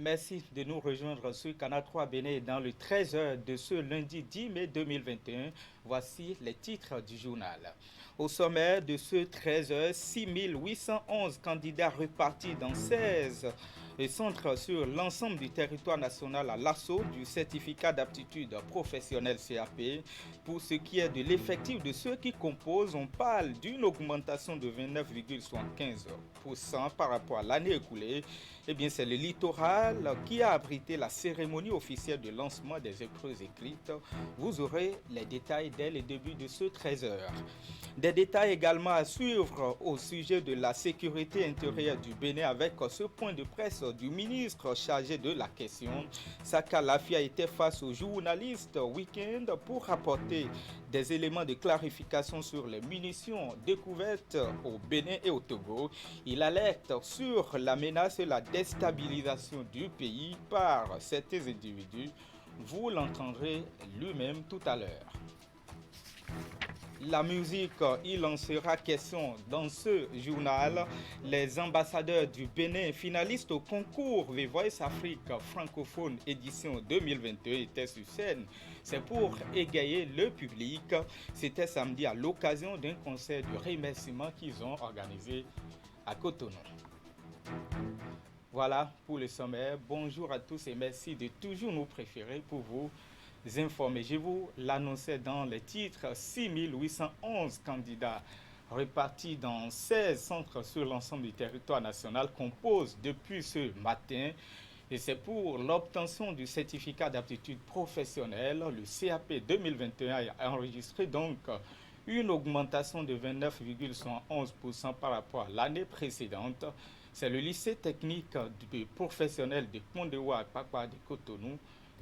Merci de nous rejoindre sur Canal 3 Bénin dans le 13h de ce lundi 10 mai 2021. Voici les titres du journal. Au sommet de ce 13h, 6811 candidats repartis dans 16 centres sur l'ensemble du territoire national à l'assaut du certificat d'aptitude professionnelle CAP. Pour ce qui est de l'effectif de ceux qui composent, on parle d'une augmentation de 29,75% par rapport à l'année écoulée. Eh bien, c'est le littoral qui a abrité la cérémonie officielle de lancement des épreuves écrites. Vous aurez les détails dès le début de ce 13h. Des détails également à suivre au sujet de la sécurité intérieure du Bénin avec ce point de presse du ministre chargé de la question. Saka Lafia était face aux journalistes week-end pour apporter des éléments de clarification sur les munitions découvertes au Bénin et au Togo. Il alerte sur la menace et la déstabilisation du pays par certains individus. Vous l'entendrez lui-même tout à l'heure. La musique, il en sera question dans ce journal. Les ambassadeurs du Bénin, finalistes au concours The Voice Afrique francophone édition 2021 étaient sur scène. C'est pour égayer le public. C'était samedi à l'occasion d'un concert de remerciement qu'ils ont organisé à Cotonou. Voilà pour le sommaire. Bonjour à tous et merci de toujours nous préférer pour vous informer. Je vous l'annonçais dans les titres, 6811 candidats répartis dans 16 centres sur l'ensemble du territoire national composent depuis ce matin. Et c'est pour l'obtention du certificat d'aptitude professionnelle. Le CAP 2021 a enregistré donc une augmentation de 29,11% par rapport à l'année précédente. C'est le lycée technique professionnel de Pont-de-Oie à Pakwa de Cotonou,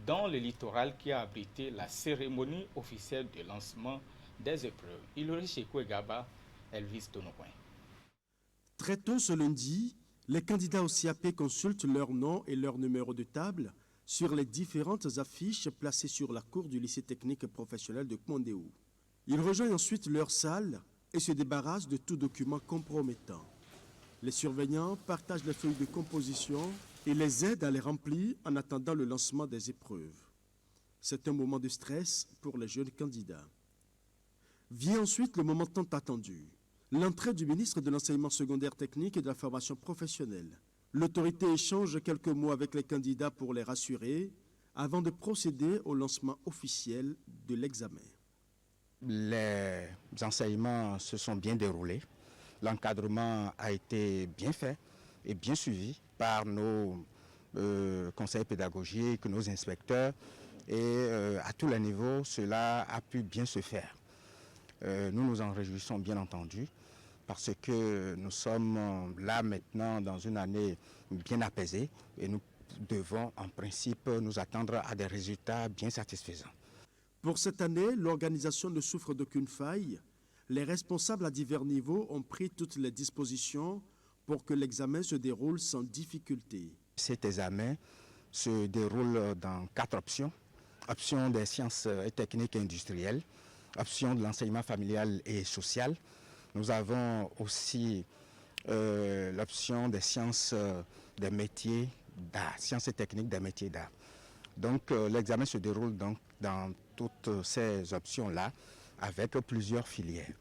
dans le littoral, qui a abrité la cérémonie officielle de lancement des épreuves. Ilori Chekwegaba, Elvis Tonocoin. Très tôt ce lundi, les candidats au CAP consultent leur nom et leur numéro de table sur les différentes affiches placées sur la cour du lycée technique professionnel de Pont-de-Oie. Ils rejoignent ensuite leur salle et se débarrassent de tout document compromettant. Les surveillants partagent les feuilles de composition et les aident à les remplir en attendant le lancement des épreuves. C'est un moment de stress pour les jeunes candidats. Vient ensuite le moment tant attendu, l'entrée du ministre de l'Enseignement secondaire technique et de la formation professionnelle. L'autorité échange quelques mots avec les candidats pour les rassurer avant de procéder au lancement officiel de l'examen. Les enseignements se sont bien déroulés. L'encadrement a été bien fait et bien suivi par nos conseils pédagogiques, nos inspecteurs, et à tous les niveaux, cela a pu bien se faire. Nous nous en réjouissons bien entendu, parce que nous sommes là maintenant dans une année bien apaisée et nous devons en principe nous attendre à des résultats bien satisfaisants. Pour cette année, l'organisation ne souffre d'aucune faille. Les responsables à divers niveaux ont pris toutes les dispositions pour que l'examen se déroule sans difficulté. Cet examen se déroule dans 4 options. Option des sciences et techniques industrielles, option de l'enseignement familial et social. Nous avons aussi l'option des sciences des métiers d'art, sciences et techniques des métiers d'art. Donc l'examen se déroule donc dans toutes ces options-là avec plusieurs filières.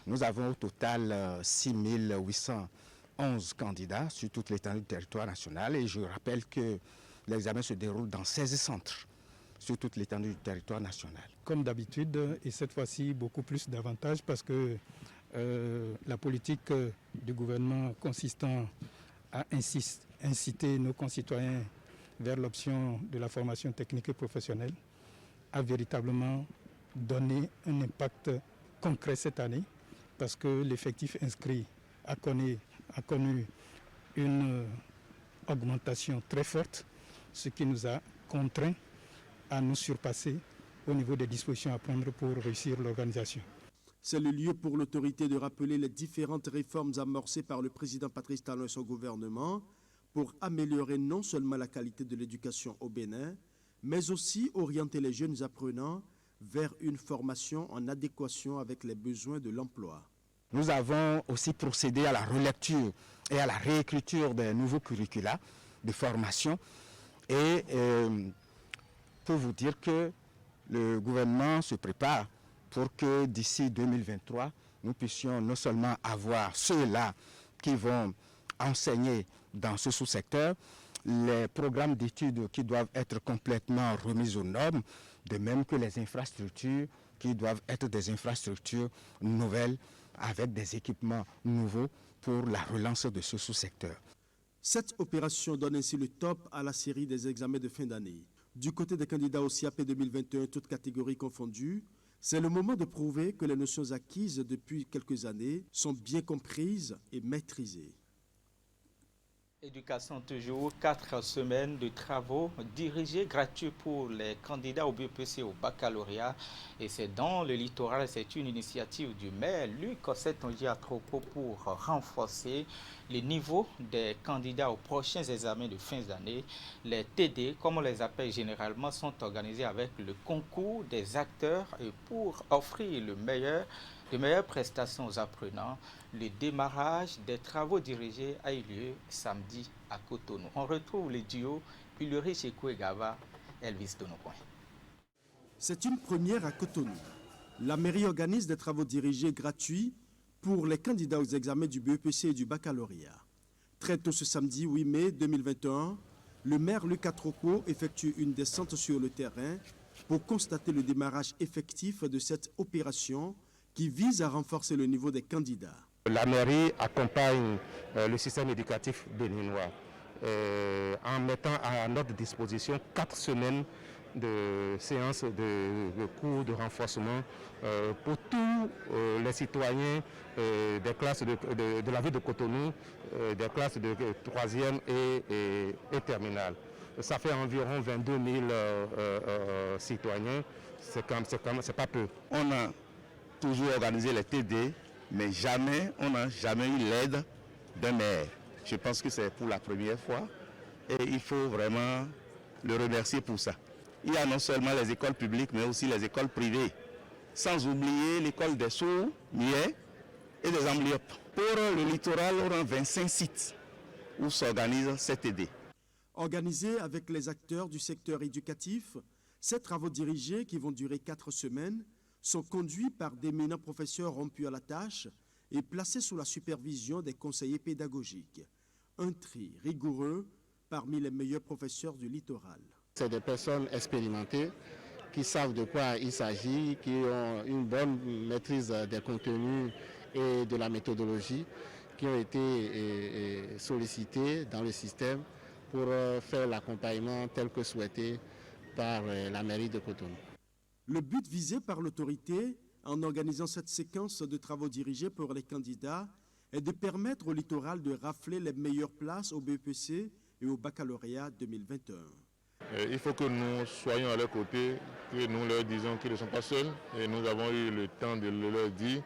Nous avons au total 6811 candidats sur toute l'étendue du territoire national et je rappelle que l'examen se déroule dans 16 centres sur toute l'étendue du territoire national. Comme d'habitude, et cette fois-ci beaucoup plus d'avantages parce que la politique du gouvernement consistant à inciter nos concitoyens vers l'option de la formation technique et professionnelle a véritablement donné un impact concret cette année parce que l'effectif inscrit a connu une augmentation très forte, ce qui nous a contraints à nous surpasser au niveau des dispositions à prendre pour réussir l'organisation. C'est le lieu pour l'autorité de rappeler les différentes réformes amorcées par le président Patrice Talon et son gouvernement pour améliorer non seulement la qualité de l'éducation au Bénin, mais aussi orienter les jeunes apprenants vers une formation en adéquation avec les besoins de l'emploi. Nous avons aussi procédé à la relecture et à la réécriture des nouveaux curricula de formation Et pour vous dire que le gouvernement se prépare pour que d'ici 2023, nous puissions non seulement avoir ceux-là qui vont enseigner dans ce sous-secteur, les programmes d'études qui doivent être complètement remis aux normes, de même que les infrastructures qui doivent être des infrastructures nouvelles avec des équipements nouveaux pour la relance de ce sous-secteur. Cette opération donne ainsi le top à la série des examens de fin d'année. Du côté des candidats au CAP 2021, toutes catégories confondues, c'est le moment de prouver que les notions acquises depuis quelques années sont bien comprises et maîtrisées. Éducation toujours, 4 semaines de travaux dirigés gratuits pour les candidats au BEPC au baccalauréat. Et c'est dans le littoral, c'est une initiative du maire Luc Osset-Onji-Atropo pour renforcer le niveau des candidats aux prochains examens de fin d'année. Les TD, comme on les appelle généralement, sont organisés avec le concours des acteurs et pour offrir les meilleures prestations aux apprenants. Le démarrage des travaux dirigés a eu lieu samedi à Cotonou. On retrouve le duo Ulrich Ekouegava, Elvis Donocoin. C'est une première à Cotonou. La mairie organise des travaux dirigés gratuits pour les candidats aux examens du BEPC et du baccalauréat. Très tôt ce samedi 8 mai 2021, le maire Luc Atropo effectue une descente sur le terrain pour constater le démarrage effectif de cette opération qui vise à renforcer le niveau des candidats. La mairie accompagne le système éducatif béninois en mettant à notre disposition 4 semaines de séances de cours de renforcement pour tous les citoyens des classes de la ville de Cotonou, des classes de 3e et terminale. Ça fait environ 22 000 citoyens, c'est pas peu. On a toujours organisé les TD, mais on n'a jamais eu l'aide d'un maire. Je pense que c'est pour la première fois et il faut vraiment le remercier pour ça. Il y a non seulement les écoles publiques, mais aussi les écoles privées, sans oublier l'école des sourds, muets et des amblyopes. Pour le littoral, on a 25 sites où s'organise cette TD. Organisés avec les acteurs du secteur éducatif, ces travaux dirigés qui vont durer 4 semaines sont conduits par d'éminents professeurs rompus à la tâche et placés sous la supervision des conseillers pédagogiques. Un tri rigoureux parmi les meilleurs professeurs du littoral. C'est des personnes expérimentées qui savent de quoi il s'agit, qui ont une bonne maîtrise des contenus et de la méthodologie, qui ont été sollicités dans le système pour faire l'accompagnement tel que souhaité par la mairie de Cotonou. Le but visé par l'autorité, en organisant cette séquence de travaux dirigés pour les candidats, est de permettre au littoral de rafler les meilleures places au BEPC et au baccalauréat 2021. Il faut que nous soyons à leur côté, que nous leur disions qu'ils ne sont pas seuls. Et nous avons eu le temps de le leur dire.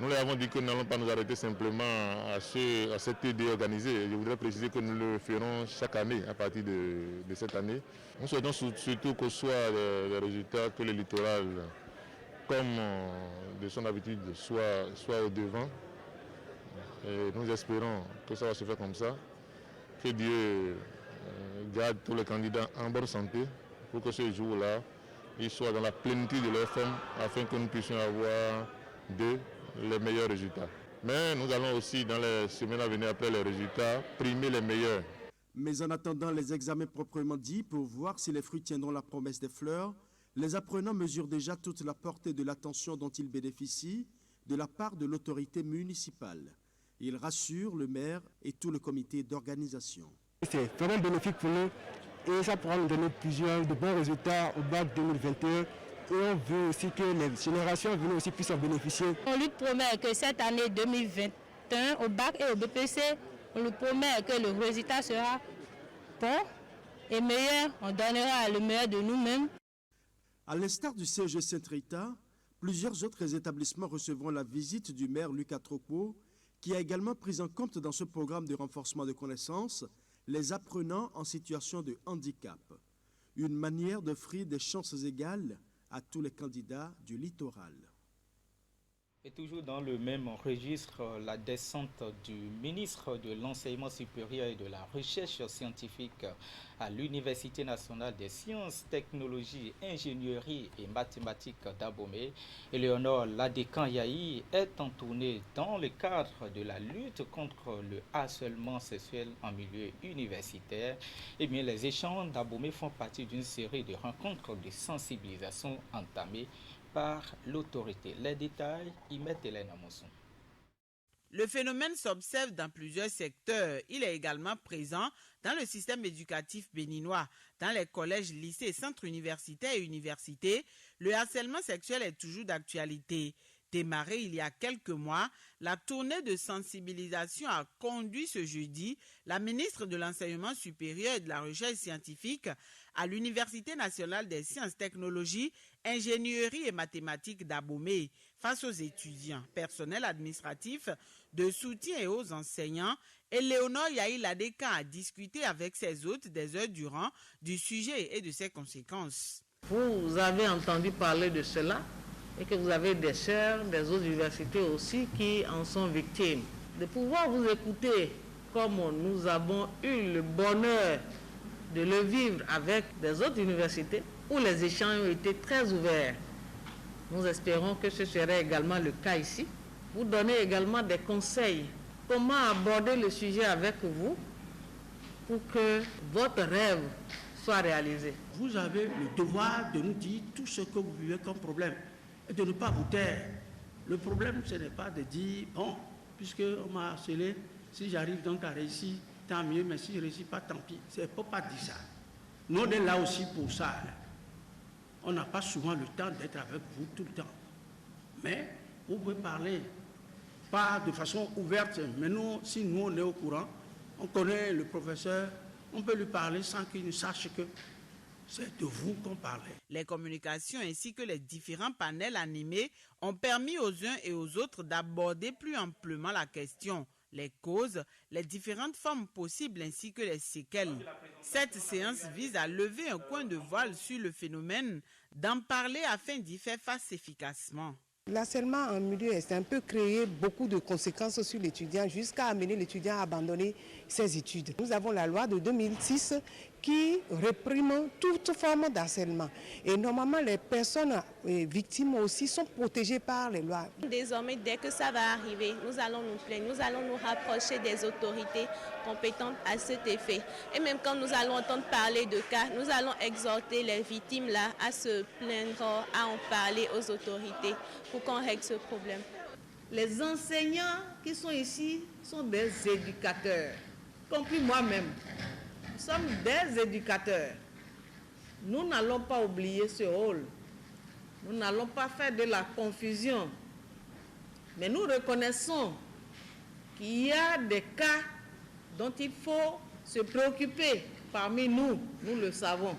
Nous leur avons dit que nous n'allons pas nous arrêter simplement à cette TD organisée. Je voudrais préciser que nous le ferons chaque année à partir de cette année. Nous souhaitons surtout que ce soit les résultats, que le littoral, comme de son habitude, soit au devant. Et nous espérons que ça va se faire comme ça. Que Dieu garde tous les candidats en bonne santé pour que ce jour-là, ils soient dans la plénitude de leur forme afin que nous puissions avoir d'eux les meilleurs résultats. Mais nous allons aussi, dans les semaines à venir après les résultats, primer les meilleurs. Mais en attendant les examens proprement dits, pour voir si les fruits tiendront la promesse des fleurs, les apprenants mesurent déjà toute la portée de l'attention dont ils bénéficient de la part de l'autorité municipale. Ils rassurent le maire et tout le comité d'organisation. C'est vraiment bénéfique pour nous et ça pourra nous donner de bons résultats au bac 2021. Et on veut aussi que les générations venues aussi puissent en bénéficier. On lui promet que cette année 2021, au bac et au BPC, on lui promet que le résultat sera bon et meilleur. On donnera le meilleur de nous-mêmes. À l'instar du CEG Saint-Rita, plusieurs autres établissements recevront la visite du maire Luc Atropo, qui a également pris en compte dans ce programme de renforcement de connaissances les apprenants en situation de handicap. Une manière d'offrir des chances égales à tous les candidats du littoral. Et toujours dans le même registre, la descente du ministre de l'Enseignement supérieur et de la Recherche scientifique à l'Université nationale des sciences, technologies, ingénierie et mathématiques d'Abomey, Éléonore Ladékan Yahi, est entournée dans le cadre de la lutte contre le harcèlement sexuel en milieu universitaire. Eh bien, les échanges d'Abomey font partie d'une série de rencontres de sensibilisation entamées par l'autorité. Les détails, y met Hélène Amonson. Le phénomène s'observe dans plusieurs secteurs. Il est également présent dans le système éducatif béninois. Dans les collèges, lycées, centres universitaires et universités, le harcèlement sexuel est toujours d'actualité. Démarrée il y a quelques mois, la tournée de sensibilisation a conduit ce jeudi la ministre de l'Enseignement supérieur et de la Recherche scientifique à l'Université nationale des sciences, technologies, ingénierie et mathématiques d'Abomey face aux étudiants, personnel administratif, de soutien et aux enseignants. Éléonore Yahi Ladékan a discuté avec ses hôtes des heures durant du sujet et de ses conséquences. Vous avez entendu parler de cela et que vous avez des sœurs, des autres universités aussi qui en sont victimes. De pouvoir vous écouter comme nous avons eu le bonheur de le vivre avec des autres universités où les échanges ont été très ouverts. Nous espérons que ce serait également le cas ici. Vous donnez également des conseils. Comment aborder le sujet avec vous pour que votre rêve soit réalisé. Vous avez le devoir de nous dire tout ce que vous vivez comme problème et de ne pas vous taire. Le problème, ce n'est pas de dire, bon, puisqu'on m'a harcelé, si j'arrive donc à réussir, tant mieux, mais si je ne réussis pas, tant pis. Il ne faut pas dire ça. Nous, on est là aussi pour ça. On n'a pas souvent le temps d'être avec vous tout le temps. Mais vous pouvez parler, pas de façon ouverte, mais nous, si nous, on est au courant, on connaît le professeur, on peut lui parler sans qu'il ne sache que c'est de vous qu'on parlait. Les communications ainsi que les différents panels animés ont permis aux uns et aux autres d'aborder plus amplement la question, les causes, les différentes formes possibles ainsi que les séquelles. Cette séance vise à lever un coin de voile sur le phénomène, d'en parler afin d'y faire face efficacement. L'harcèlement en milieu un peut créer beaucoup de conséquences sur l'étudiant jusqu'à amener l'étudiant à abandonner ses études. Nous avons la loi de 2006 qui réprime toute forme d'harcèlement. Et normalement, les personnes victimes aussi sont protégées par les lois. Désormais, dès que ça va arriver, nous allons nous plaindre, nous allons nous rapprocher des autorités compétentes à cet effet. Et même quand nous allons entendre parler de cas, nous allons exhorter les victimes là à se plaindre, à en parler aux autorités pour qu'on règle ce problème. Les enseignants qui sont ici sont des éducateurs, compris moi-même. Nous sommes des éducateurs. Nous n'allons pas oublier ce rôle. Nous n'allons pas faire de la confusion. Mais nous reconnaissons qu'il y a des cas dont il faut se préoccuper parmi nous. Nous le savons.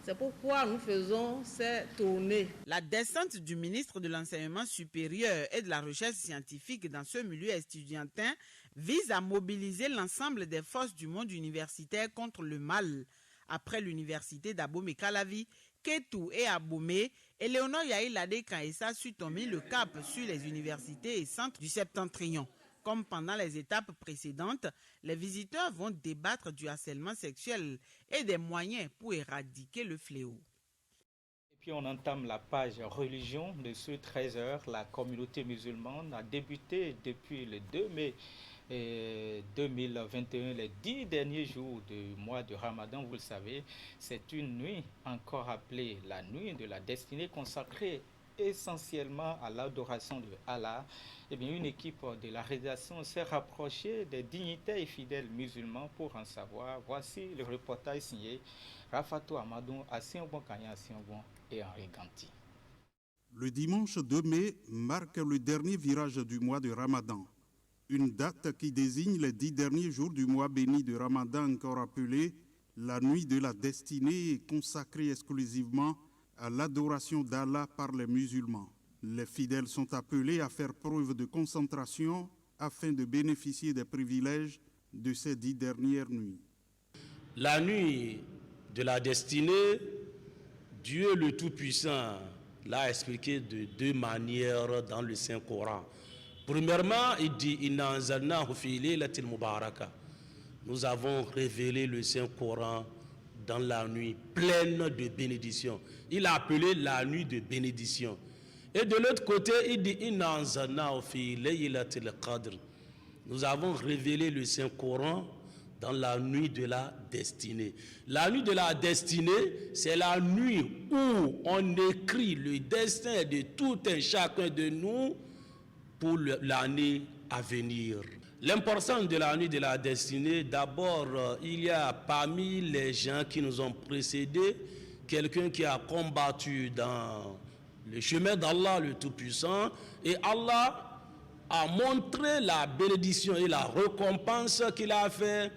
C'est pourquoi nous faisons ces tournées. La descente du ministre de l'Enseignement supérieur et de la Recherche scientifique dans ce milieu estudiantin vise à mobiliser l'ensemble des forces du monde universitaire contre le mal. Après l'université d'Abomey-Calavi, Kétou et Abomey, Éléonore Yahi Ladékan et sa suite ont mis le cap sur les universités et centres du septentrion. Comme pendant les étapes précédentes, les visiteurs vont débattre du harcèlement sexuel et des moyens pour éradiquer le fléau. Et puis on entame la page religion de ce 13h. La communauté musulmane a débuté depuis le 2 mai 2021, les 10 derniers jours du mois de Ramadan. Vous le savez, c'est une nuit encore appelée la nuit de la destinée, consacrée essentiellement à l'adoration de Allah. Eh bien, une équipe de la rédaction s'est rapprochée des dignitaires et fidèles musulmans pour en savoir. Voici le reportage signé Rafatou Amadou, Assiobon Kanya Assiobon et Henri Ganti. Le dimanche 2 mai marque le dernier virage du mois de Ramadan. Une date qui désigne les 10 derniers jours du mois béni de Ramadan, encore appelé la nuit de la destinée, consacrée exclusivement à l'adoration d'Allah par les musulmans. Les fidèles sont appelés à faire preuve de concentration afin de bénéficier des privilèges de ces 10 dernières nuits. La nuit de la destinée, Dieu le Tout-Puissant l'a expliqué de deux manières dans le Saint-Coran. Premièrement, il dit « Inna anzalnahu fi laylatil mubaraka » Nous avons révélé le Saint-Coran dans la nuit pleine de bénédictions. Il a appelé la nuit de bénédiction. Et de l'autre côté, il dit « Inna anzalnahu fi laylatil qadr » Nous avons révélé le Saint-Coran dans la nuit de la destinée. La nuit de la destinée, c'est la nuit où on écrit le destin de tout un chacun de nous pour l'année à venir. L'importance de la nuit de la destinée, d'abord, il y a parmi les gens qui nous ont précédés, quelqu'un qui a combattu dans le chemin d'Allah le Tout-Puissant, et Allah a montré la bénédiction et la récompense qu'il a fait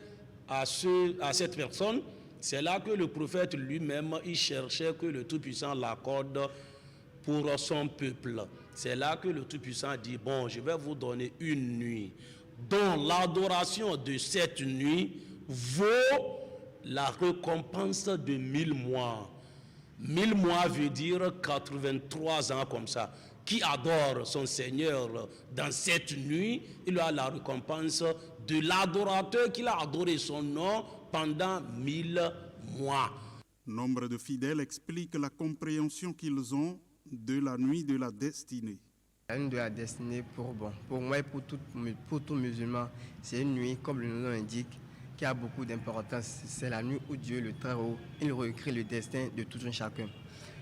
à cette personne. C'est là que le prophète lui-même, il cherchait que le Tout-Puissant l'accorde pour son peuple. C'est là que le Tout-Puissant dit, bon, je vais vous donner une nuit dont l'adoration de cette nuit vaut la récompense de 1000 mois. 1000 mois veut dire 83 ans comme ça. Qui adore son Seigneur dans cette nuit, il a la récompense de l'adorateur qui a adoré son nom pendant 1000 mois. Nombre de fidèles expliquent la compréhension qu'ils ont de la nuit de la destinée. La nuit de la destinée, pour moi et pour tout musulman, c'est une nuit, comme le nom l'indique, qui a beaucoup d'importance. C'est la nuit où Dieu, le Très-Haut, il réécrit le destin de tout un chacun.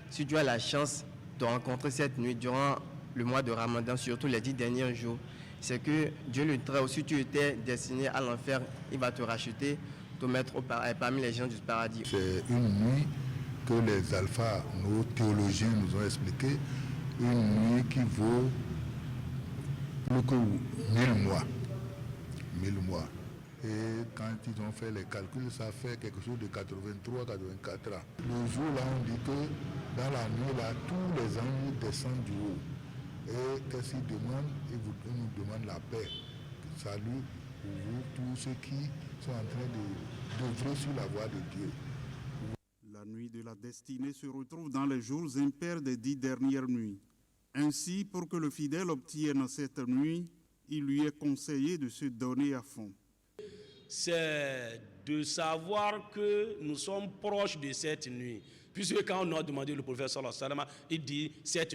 Si tu as la chance de rencontrer cette nuit durant le mois de Ramadan, surtout les 10 derniers jours, c'est que Dieu, le Très-Haut, si tu étais destiné à l'enfer, il va te racheter, te mettre parmi les gens du paradis. C'est une nuit que les alphas, nos théologiens nous ont expliqué, une nuit qui vaut plus que 1000 mois. 1000 mois. Et quand ils ont fait les calculs, ça fait quelque chose de 83-84 ans. Le jour là, on dit que dans la nuit là, tous les anges descendent du haut. Et qu'est-ce qu'ils demandent? Ils nous demandent la paix. Salut pour vous, tous ceux qui sont en train d'œuvrer sur la voie de Dieu. La nuit de la destinée se retrouve dans les jours impairs des 10 dernières nuits. Ainsi, pour que le fidèle obtienne cette nuit, il lui est conseillé de se donner à fond. C'est de savoir que nous sommes proches de cette nuit. Puisque quand on a demandé le prophète sallallahu alayhi wa sallam, il dit cette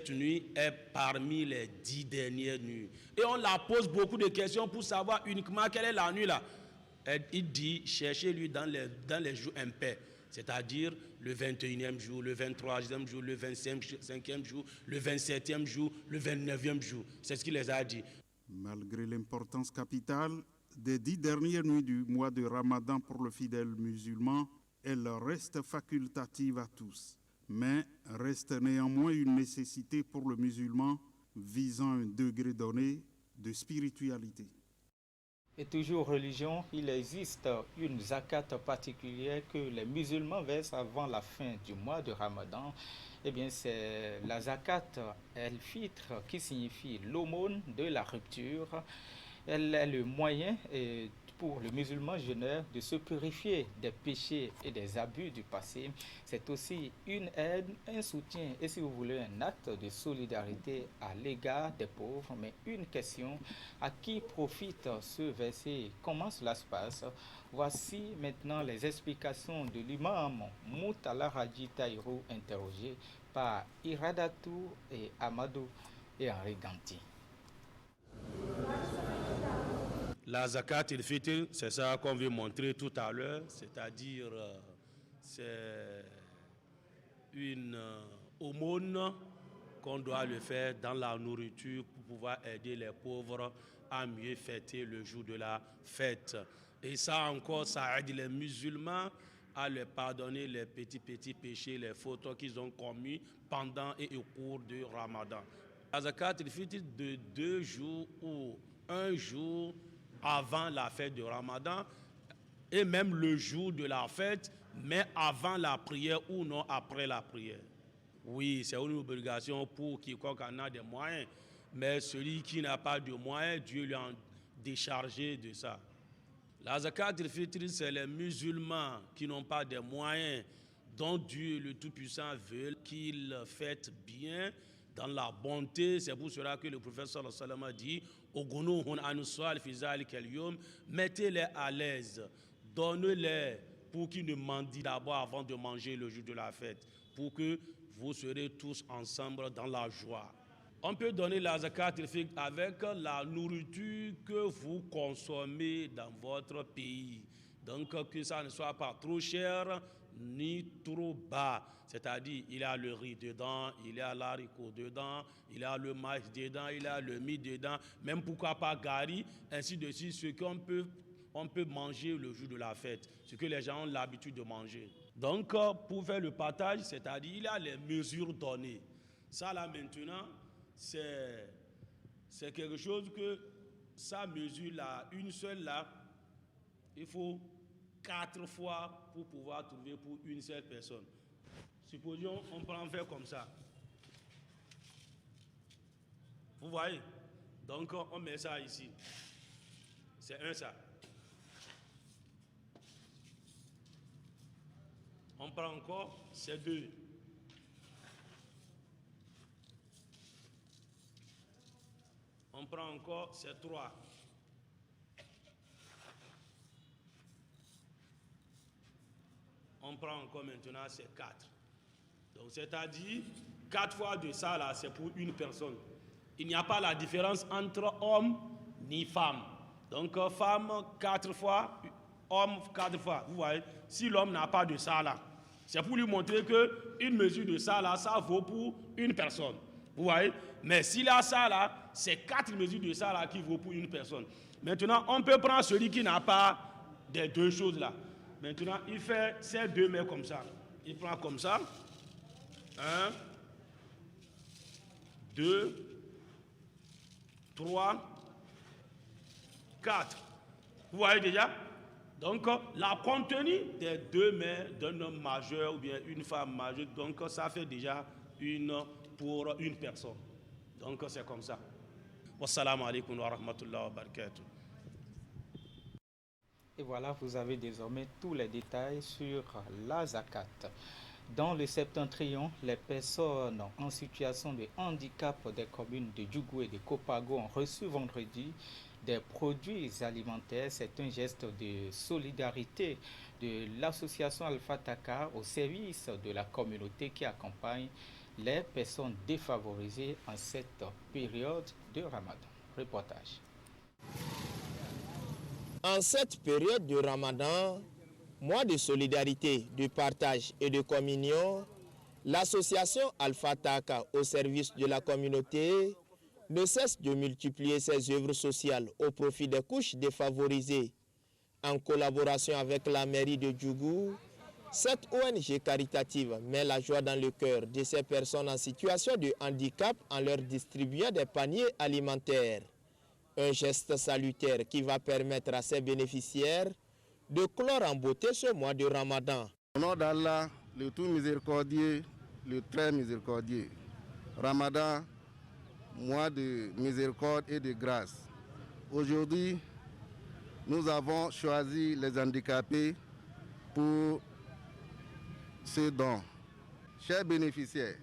nuit est parmi les 10 dernières nuits. Et on la pose beaucoup de questions pour savoir uniquement quelle est la nuit là. Il dit cherchez-lui dans les jours impairs. C'est-à-dire le 21e jour, le 23e jour, le 25e jour, le 27e jour, le 29e jour. C'est ce qu'il les a dit. Malgré l'importance capitale des 10 dernières nuits du mois de Ramadan pour le fidèle musulman, elle reste facultative à tous, mais reste néanmoins une nécessité pour le musulman visant un degré donné de spiritualité. Et toujours religion, il existe une zakat particulière que les musulmans versent avant la fin du mois de Ramadan. Eh bien, c'est la zakat el-fitr qui signifie l'aumône de la rupture. Elle est le moyen pour le musulman jeûneur de se purifier des péchés et des abus du passé. C'est aussi une aide, un soutien et, si vous voulez, un acte de solidarité à l'égard des pauvres. Mais une question, à qui profite ce verset? Comment cela se passe? Voici maintenant les explications de l'imam Moutala Hadji Taïrou, interrogé par Iradatou et Amadou et Henri Ganti. La zakat el-fitr, c'est ça qu'on veut montrer tout à l'heure, c'est-à-dire c'est une aumône qu'on doit le faire dans la nourriture pour pouvoir aider les pauvres à mieux fêter le jour de la fête. Et ça encore, ça aide les musulmans à leur pardonner les petits péchés, les fautes qu'ils ont commis pendant et au cours du Ramadan. La zakat el-fitr de 2 jours ou 1 jour avant la fête de Ramadan et même le jour de la fête, mais avant la prière ou non après la prière. Oui, c'est une obligation pour quiconque en a des moyens, mais celui qui n'a pas de moyens, Dieu lui a déchargé de ça. La zakat el-fitr, c'est les musulmans qui n'ont pas de moyens dont Dieu le Tout-Puissant veut qu'ils fêtent bien dans la bonté. C'est pour cela que le prophète sallallahu alayhi wa sallam a dit mettez-les à l'aise, donnez-les pour qu'ils ne mendient d'abord avant de manger le jour de la fête, pour que vous serez tous ensemble dans la joie. On peut donner la zakat avec la nourriture que vous consommez dans votre pays. Donc que ça ne soit pas trop cher ni trop bas. C'est-à-dire il y a le riz dedans, il y a l'haricot dedans, il y a le maïs dedans, il y a le mil dedans, même pourquoi pas gari, ainsi de suite, ce qu'on peut manger le jour de la fête, ce que les gens ont l'habitude de manger. Donc pour faire le partage, c'est-à-dire il y a les mesures données. Ça là maintenant, c'est quelque chose que ça mesure là, une seule là, il faut 4 fois pour pouvoir trouver pour une seule personne. Supposons on peut en faire comme ça. Vous voyez? Donc on met ça ici. C'est un ça. On prend encore, c'est 2. On prend encore, c'est 3. On prend encore maintenant, c'est 4. Donc c'est-à-dire, 4 fois de ça là, c'est pour une personne. Il n'y a pas la différence entre homme ni femme. Donc femme 4 fois, homme 4 fois. Vous voyez, si l'homme n'a pas de ça là, c'est pour lui montrer qu'une mesure de ça là, ça vaut pour une personne. Vous voyez? Mais s'il a ça là, c'est 4 mesures de ça là qui vaut pour une personne. Maintenant, on peut prendre celui qui n'a pas des 2 choses là. Maintenant, il fait ces 2 mains comme ça. Il prend comme ça. 1, 2, 3, 4. Vous voyez déjà? Donc, la contenue des 2 mains d'un homme majeur ou bien une femme majeure, donc ça fait déjà une pour une personne. Donc, c'est comme ça. Wassalamu alaikum wa rahmatullahi wa barakatuh. Et voilà, vous avez désormais tous les détails sur la zakat. Dans le septentrion, les personnes en situation de handicap des communes de Djougou et de Kopago ont reçu vendredi des produits alimentaires. C'est un geste de solidarité de l'association Alpha Taka au service de la communauté qui accompagne les personnes défavorisées en cette période de Ramadan. Reportage. En cette période de Ramadan, mois de solidarité, de partage et de communion, l'association Alpha Taka au service de la communauté ne cesse de multiplier ses œuvres sociales au profit des couches défavorisées. En collaboration avec la mairie de Djougou, cette ONG caritative met la joie dans le cœur de ces personnes en situation de handicap en leur distribuant des paniers alimentaires. Un geste salutaire qui va permettre à ces bénéficiaires de clore en beauté ce mois de Ramadan. Au nom d'Allah, le tout miséricordieux, le très miséricordieux. Ramadan, mois de miséricorde et de grâce. Aujourd'hui, nous avons choisi les handicapés pour ce don. Chers bénéficiaires,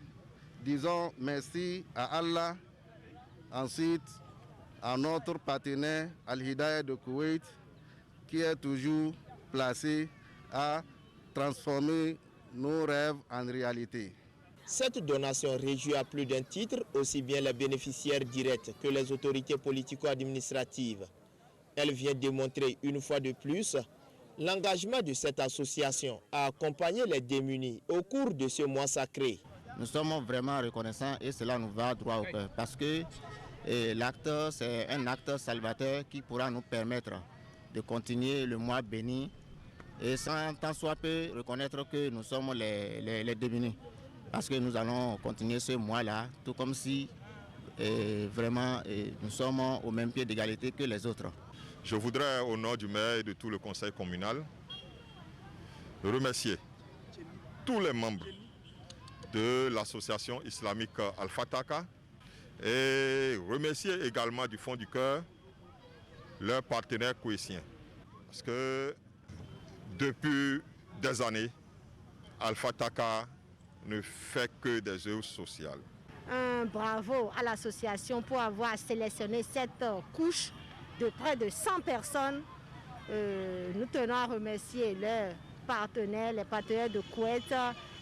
disons merci à Allah, ensuite à notre partenaire Al-Hidayah de Koweït, qui est toujours placé à transformer nos rêves en réalité. Cette donation réjouit à plus d'un titre aussi bien les bénéficiaires directs que les autorités politico-administratives. Elle vient démontrer une fois de plus l'engagement de cette association à accompagner les démunis au cours de ce mois sacré. Nous sommes vraiment reconnaissants et cela nous va droit au cœur parce que l'acte, c'est un acte salvateur qui pourra nous permettre de continuer le mois béni et sans tant soit peu reconnaître que nous sommes les démunis. Parce que nous allons continuer ce mois-là, tout comme si vraiment nous sommes au même pied d'égalité que les autres. Je voudrais, au nom du maire et de tout le conseil communal, remercier tous les membres de l'association islamique Alpha Taka et remercier également du fond du cœur leurs partenaires koweïtiens. Parce que depuis des années, Alpha Taka ne fait que des œuvres sociales. Un bravo à l'association pour avoir sélectionné cette couche de près de 100 personnes. Nous tenons à remercier leurs partenaires, les partenaires de Koweït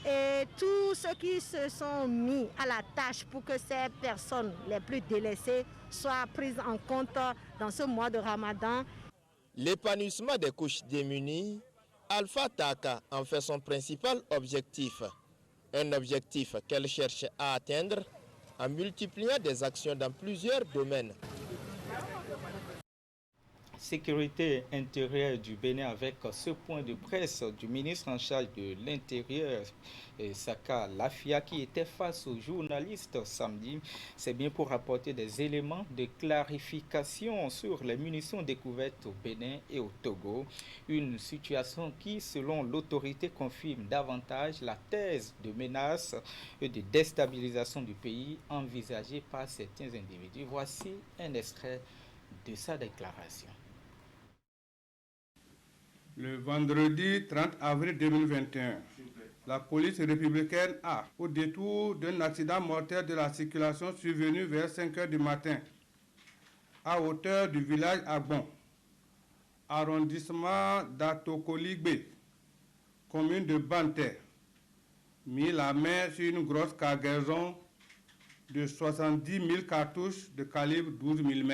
et tous ceux qui se sont mis à la tâche pour que ces personnes les plus délaissées soient prises en compte dans ce mois de Ramadan. L'épanouissement des couches démunies, Alpha Taka en fait son principal objectif. Un objectif qu'elle cherche à atteindre en multipliant des actions dans plusieurs domaines. Sécurité intérieure du Bénin avec ce point de presse du ministre en charge de l'Intérieur, Saka Lafia, qui était face aux journalistes samedi. C'est bien pour apporter des éléments de clarification sur les munitions découvertes au Bénin et au Togo. Une situation qui, selon l'autorité, confirme davantage la thèse de menace et de déstabilisation du pays envisagée par certains individus. Voici un extrait de sa déclaration. Le vendredi 30 avril 2021, la police républicaine a, au détour d'un accident mortel de la circulation survenu vers 5 h du matin, à hauteur du village Agbon, arrondissement d'Atokoligbe, commune de Banté, mis la main sur une grosse cargaison de 70 000 cartouches de calibre 12 mm.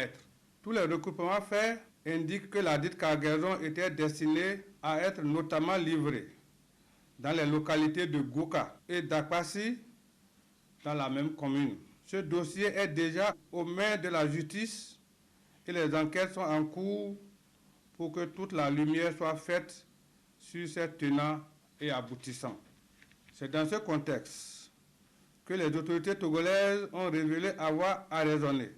Tous les recoupements faits indiquent que la dite cargaison était destinée à être notamment livrée dans les localités de Gouka et d'Akwasi dans la même commune. Ce dossier est déjà aux mains de la justice et les enquêtes sont en cours pour que toute la lumière soit faite sur ces tenants et aboutissants. C'est dans ce contexte que les autorités togolaises ont révélé avoir arraisonné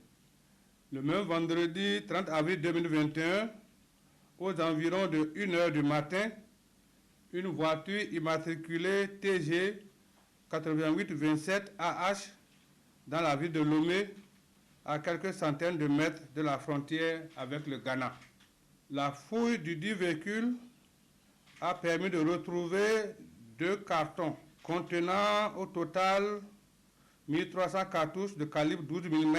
le même vendredi 30 avril 2021, aux environs de 1 h du matin, une voiture immatriculée TG 8827 AH dans la ville de Lomé, à quelques centaines de mètres de la frontière avec le Ghana. La fouille du dit véhicule a permis de retrouver 2 cartons contenant au total 1300 cartouches de calibre 12 mm,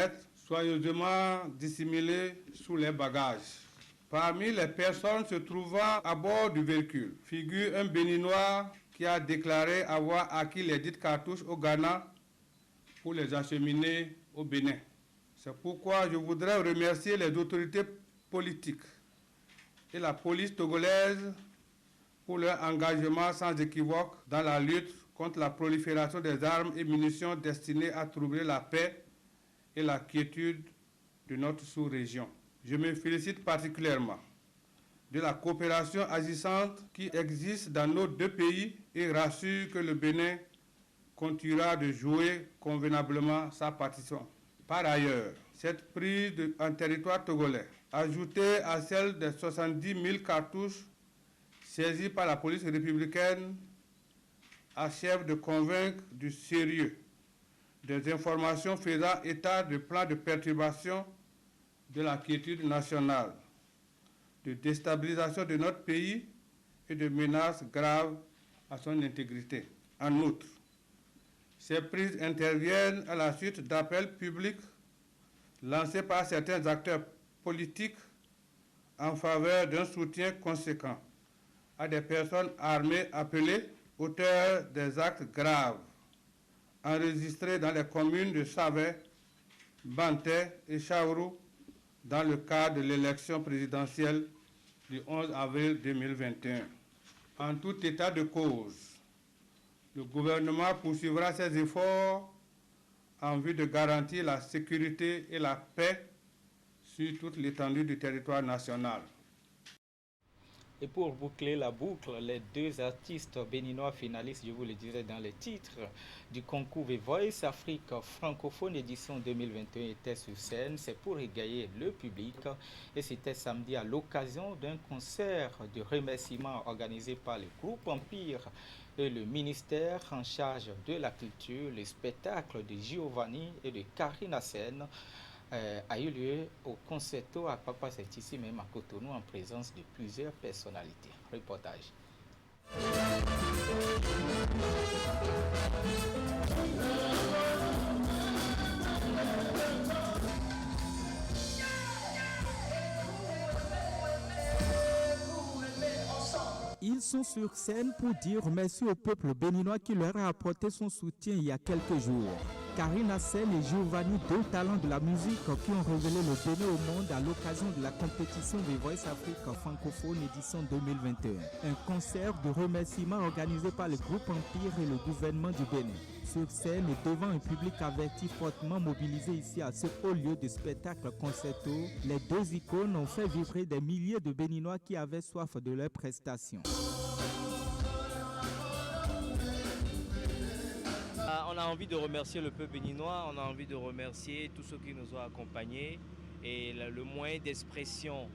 soigneusement dissimulées sous les bagages. Parmi les personnes se trouvant à bord du véhicule figure un Béninois qui a déclaré avoir acquis les dites cartouches au Ghana pour les acheminer au Bénin. C'est pourquoi je voudrais remercier les autorités politiques et la police togolaise pour leur engagement sans équivoque dans la lutte contre la prolifération des armes et munitions destinées à troubler la paix et la quiétude de notre sous-région. Je me félicite particulièrement de la coopération agissante qui existe dans nos deux pays et rassure que le Bénin continuera de jouer convenablement sa partition. Par ailleurs, cette prise en territoire togolais, ajoutée à celle des 70 000 cartouches saisies par la police républicaine, achève de convaincre du sérieux des informations faisant état de plans de perturbation de la quiétude nationale, de déstabilisation de notre pays et de menaces graves à son intégrité. En outre, ces prises interviennent à la suite d'appels publics lancés par certains acteurs politiques en faveur d'un soutien conséquent à des personnes armées appelées auteurs des actes graves enregistrés dans les communes de Savé, Banté et Chaourou dans le cadre de l'élection présidentielle du 11 avril 2021. En tout état de cause, le gouvernement poursuivra ses efforts en vue de garantir la sécurité et la paix sur toute l'étendue du territoire national. Et pour boucler la boucle, les deux artistes béninois finalistes, je vous le disais dans les titres, du concours The Voice Afrique francophone édition 2021 étaient sur scène. C'est pour égayer le public. Et c'était samedi à l'occasion d'un concert de remerciements organisé par le groupe Empire et le ministère en charge de la culture. Le spectacle de Giovanni et de Karina Sen a eu lieu au Concerto à Papa, c'est ici même à Cotonou, en présence de plusieurs personnalités. Reportage. Ils sont sur scène pour dire merci au peuple béninois qui leur a apporté son soutien il y a quelques jours. Karine Hassen et Giovanni, deux talents de la musique qui ont révélé le Bénin au monde à l'occasion de la compétition des Voice Africa francophone édition 2021. Un concert de remerciements organisé par le groupe Empire et le gouvernement du Bénin. Sur scène et devant un public averti fortement mobilisé ici à ce haut lieu de spectacle concerto, les deux icônes ont fait vibrer des milliers de Béninois qui avaient soif de leurs prestations. On a envie de remercier le peuple béninois, on a envie de remercier tous ceux qui nous ont accompagnés. Et le moyen d'expression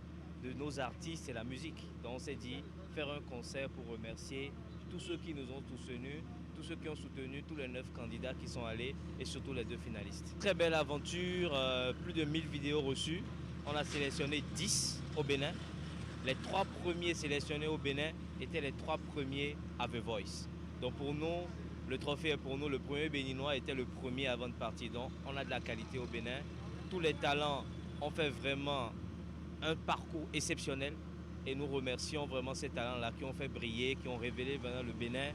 de nos artistes, c'est la musique. Donc on s'est dit faire un concert pour remercier tous ceux qui nous ont soutenus, tous ceux qui ont soutenu tous les 9 candidats qui sont allés et surtout les 2 finalistes. Très belle aventure, plus de 1000 vidéos reçues. On a sélectionné 10 au Bénin. Les 3 premiers sélectionnés au Bénin étaient les 3 premiers à The Voice. Donc pour nous, le trophée est pour nous. Le premier béninois était le premier avant de partir. Donc on a de la qualité au Bénin. Tous les talents ont fait vraiment un parcours exceptionnel. Et nous remercions vraiment ces talents-là qui ont fait briller, qui ont révélé vraiment le Bénin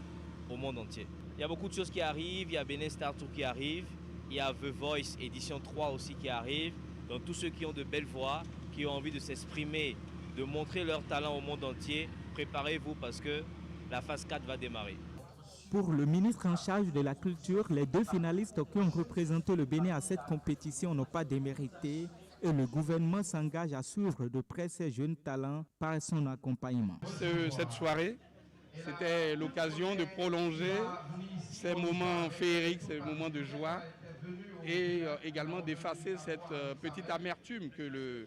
au monde entier. Il y a beaucoup de choses qui arrivent. Il y a Bénin Star Tour qui arrive. Il y a The Voice édition 3 aussi qui arrive. Donc tous ceux qui ont de belles voix, qui ont envie de s'exprimer, de montrer leur talent au monde entier, préparez-vous parce que la phase 4 va démarrer. Pour le ministre en charge de la culture, les 2 finalistes qui ont représenté le Bénin à cette compétition n'ont pas démérité et le gouvernement s'engage à suivre de près ces jeunes talents par son accompagnement. Cette soirée, c'était l'occasion de prolonger ces moments féeriques, ces moments de joie et également d'effacer cette petite amertume que le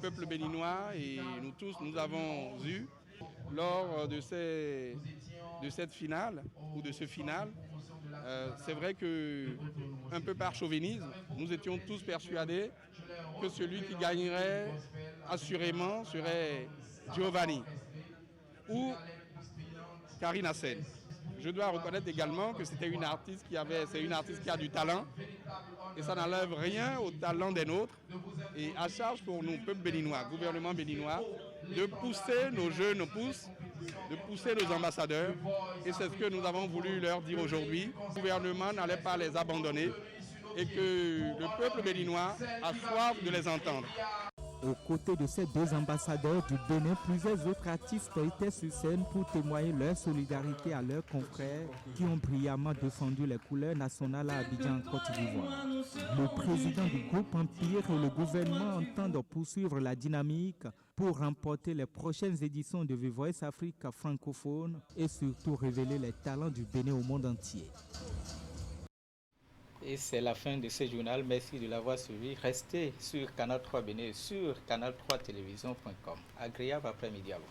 peuple béninois et nous tous, nous avons eue lors de cette finale ou de ce final. C'est vrai que, un peu par chauvinisme, nous étions tous persuadés que celui qui gagnerait assurément serait Giovanni ou Karine Hassen. Je dois reconnaître également que c'est une artiste qui a du talent et ça n'enlève rien au talent des nôtres. Et à charge pour nous, peuple béninois, gouvernement béninois, de pousser nos jeunes pousses, de pousser nos ambassadeurs. Et c'est ce que nous avons voulu leur dire aujourd'hui. Le gouvernement n'allait pas les abandonner et que le peuple béninois a soif de les entendre. Aux côtés de ces 2 ambassadeurs du Bénin, plusieurs autres artistes étaient sur scène pour témoigner leur solidarité à leurs confrères qui ont brillamment défendu les couleurs nationales à Abidjan, en Côte d'Ivoire. Le président du groupe Empire et le gouvernement entendent poursuivre la dynamique pour remporter les prochaines éditions de The Voice Africa francophone et surtout révéler les talents du Bénin au monde entier. Et c'est la fin de ce journal. Merci de l'avoir suivi. Restez sur Canal 3 Bénin et sur canal3télévision.com. Agréable après-midi à vous.